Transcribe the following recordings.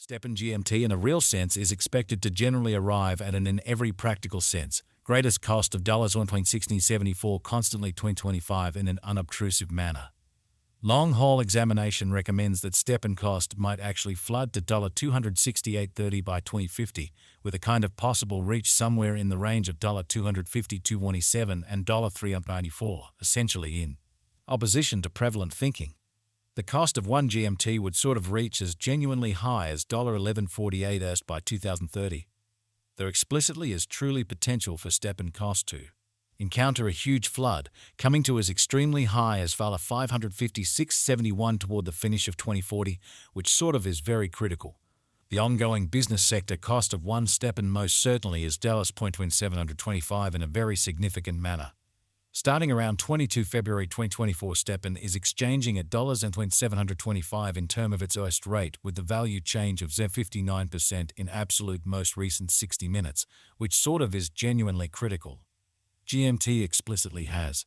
stepn GMT in a real sense is expected to generally arrive at an in every practical sense greatest cost of $1.1674 constantly 2025 in an unobtrusive manner. Long-haul examination recommends that stepn cost might actually flood to $268.30 by 2050, with a kind of possible reach somewhere in the range of $250-$227 and $394, essentially in opposition to prevalent thinking. The cost of 1 GMT would sort of reach as genuinely high as $11.48 by 2030. There explicitly is truly potential for stepn cost to encounter a huge flood, coming to as extremely high as $556.71 toward the finish of 2040, which sort of is very critical. The ongoing business sector cost of 1 stepn most certainly is $725 in a very significant manner. Starting around 22 February 2024, stepn is exchanging at $725 in term of its OST rate, with the value change of 59% in absolute most recent 60 minutes, which sort of is genuinely critical. GMT explicitly has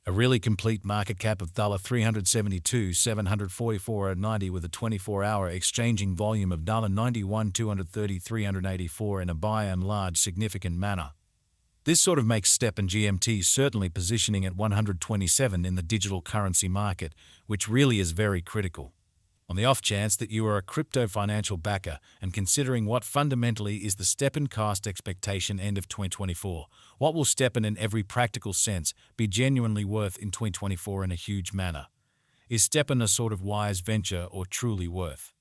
a really complete market cap of $372,744.90 with a 24-hour exchanging volume of $91,230,384 in a by and large significant manner. This sort of makes stepn GMT certainly positioning at 127 in the digital currency market, which really is very critical. On the off chance that you are a crypto financial backer and considering what fundamentally is the stepn cost expectation end of 2024, what will stepn in every practical sense be genuinely worth in 2024 in a huge manner? Is stepn a sort of wise venture or truly worth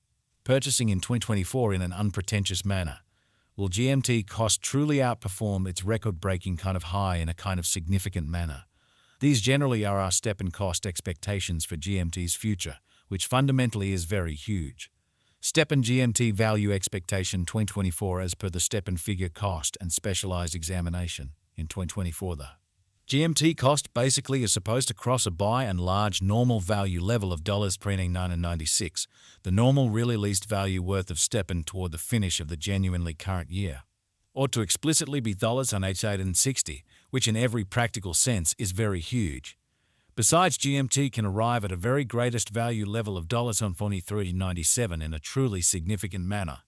purchasing in 2024 in an unpretentious manner? Will GMT cost truly outperform its record-breaking kind of high in a kind of significant manner? These generally are our stepn cost expectations for GMT's future, which fundamentally is very huge. stepn GMT value expectation 2024 as per the stepn figure cost and specialized examination. In 2024, the GMT cost basically is supposed to cross a buy and large normal value level of $9.96, the normal really least value worth of stepn toward the finish of the genuinely current year, or to explicitly be $8.60, which in every practical sense is very huge. Besides, GMT can arrive at a very greatest value level of $43.97 in a truly significant manner.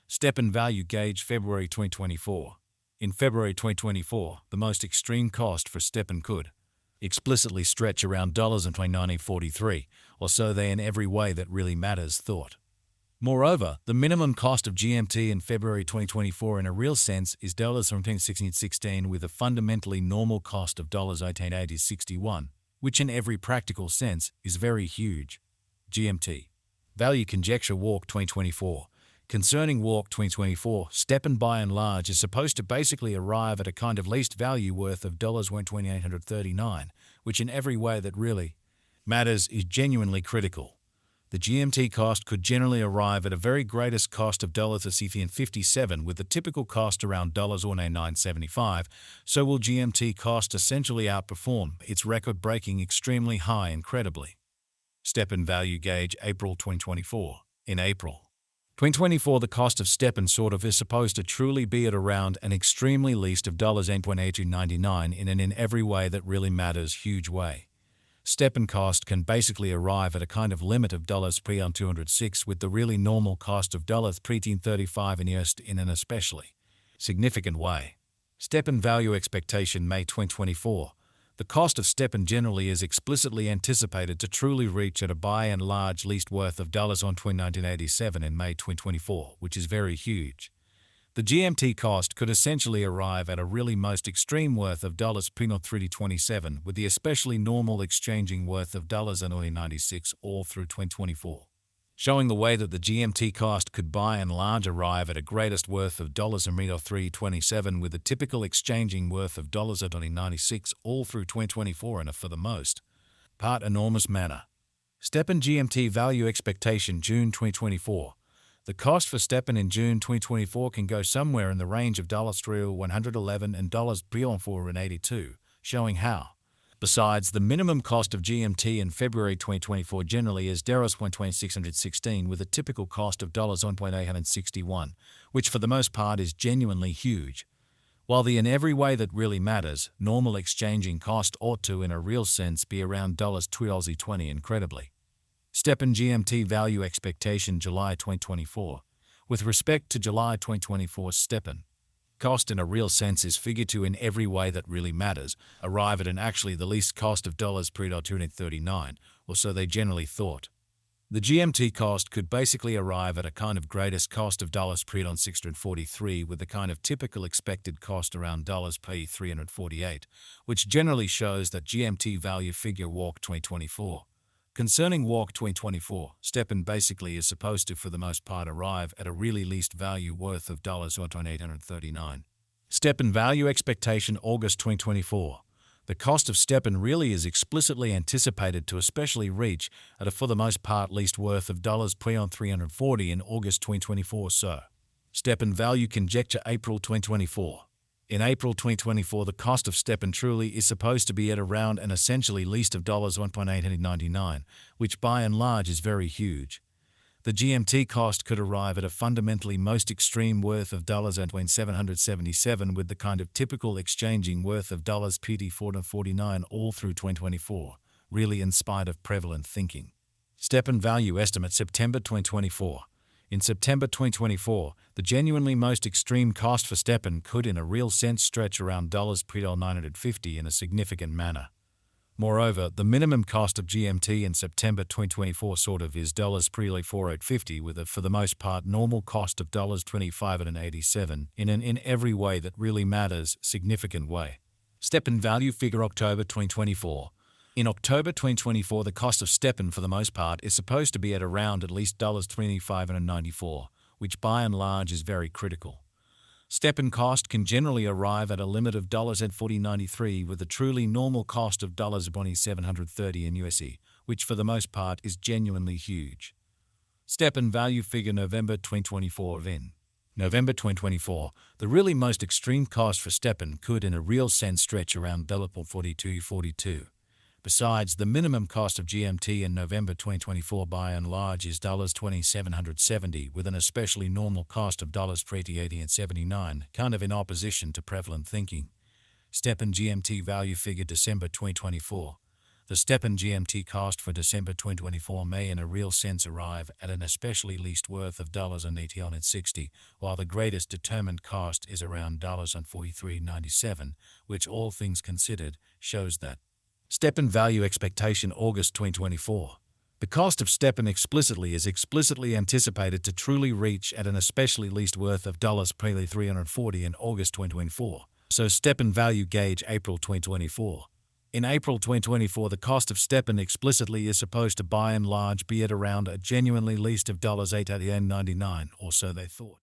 stepn value gauge February 2024. In February 2024, the most extreme cost for stepn could explicitly stretch around $29.43, or so they in every way that really matters thought. Moreover, the minimum cost of GMT in February 2024 in a real sense is $17.16 with a fundamentally normal cost of $18.61, which in every practical sense is very huge. GMT Value Conjecture Walk 2024. Concerning Walk 2024, stepn by and large is supposed to basically arrive at a kind of least value worth of $1,2839, which in every way that really matters is genuinely critical. The GMT cost could generally arrive at a very greatest cost of $57 with the typical cost around $975, so will GMT cost essentially outperform its record-breaking extremely high incredibly. stepn value gauge April 2024. In April 2024, the cost of stepn sort of is supposed to truly be at around an extremely least of $8.8299 in an in every way that really matters huge way. stepn cost can basically arrive at a kind of limit of $206 with the really normal cost of $1335 in USD in an especially significant way. stepn value expectation May 2024. The cost of stepn generally is explicitly anticipated to truly reach at a by and large least worth of $29.87 in May 2024, which is very huge. The GMT cost could essentially arrive at a really most extreme worth of $3.27 with the especially normal exchanging worth of $96 all through 2024. Showing the way that the GMT cost could by and large arrive at a greatest worth of $3.27 with a typical exchanging worth of $96 all through 2024 in a for the most part enormous manner. stepn GMT value expectation June 2024. The cost for stepn in June 2024 can go somewhere in the range of $111 and $482, showing how. Besides, the minimum cost of GMT in February 2024 generally is $1.2616 with a typical cost of $1.861, which for the most part is genuinely huge. While the in every way that really matters, normal exchanging cost ought to in a real sense be around $2.20 incredibly. stepn GMT value expectation July 2024. With respect to July 2024 stepn, cost in a real sense is figure to in every way that really matters, arrive at an actually the least cost of dollars pre-239, or so they generally thought. The GMT cost could basically arrive at a kind of greatest cost of dollars pre-643 with the kind of typical expected cost around dollars pre-348, which generally shows that GMT value figure walk 2024. Concerning walk 2024, stepn basically is supposed to for the most part arrive at a really least value worth of dollars $839. Stepn value expectation August 2024. The cost of stepn really is explicitly anticipated to especially reach at a for the most part least worth of dollars $340 in August 2024. So, stepn value conjecture April 2024. In April 2024, the cost of stepn truly is supposed to be at around an essentially least of dollars $1.899, which by and large is very huge. The GMT cost could arrive at a fundamentally most extreme worth of dollars $777 with the kind of typical exchanging worth of dollars PT 449 all through 2024, really in spite of prevalent thinking. Stepn value estimate September 2024. In September 2024, the genuinely most extreme cost for stepn could in a real sense stretch around dollars $950 in a significant manner. Moreover, the minimum cost of GMT in September 2024 sort of is dollars $4850 with a for the most part normal cost of dollars $25.87 in an in every way that really matters significant way. Stepn value figure October 2024. In October 2024, the cost of stepn for the most part is supposed to be at around at least dollars $25.94, which by and large is very critical. Stepn cost can generally arrive at a limit of dollars $40.93 with a truly normal cost of dollars $730 in USD, which for the most part is genuinely huge. Stepn value figure November 2024 in November 2024, the really most extreme cost for stepn could in a real sense stretch around $42.42. Besides, the minimum cost of GMT in November 2024 by and large is dollars $2,770 with an especially normal cost of dollars $80.79, kind of in opposition to prevalent thinking. Stepn GMT value figure December 2024. The stepn GMT cost for December 2024 may in a real sense arrive at an especially least worth of dollars $80.60, while the greatest determined cost is around dollars $43.97, which all things considered shows that stepn value expectation August 2024. The cost of stepn is explicitly anticipated to truly reach at an especially least worth of dollars $340 in August 2024. So stepn value gauge April 2024. In April 2024, the cost of stepn is supposed to by and large be at around a genuinely least of dollars $8.99 or so they thought.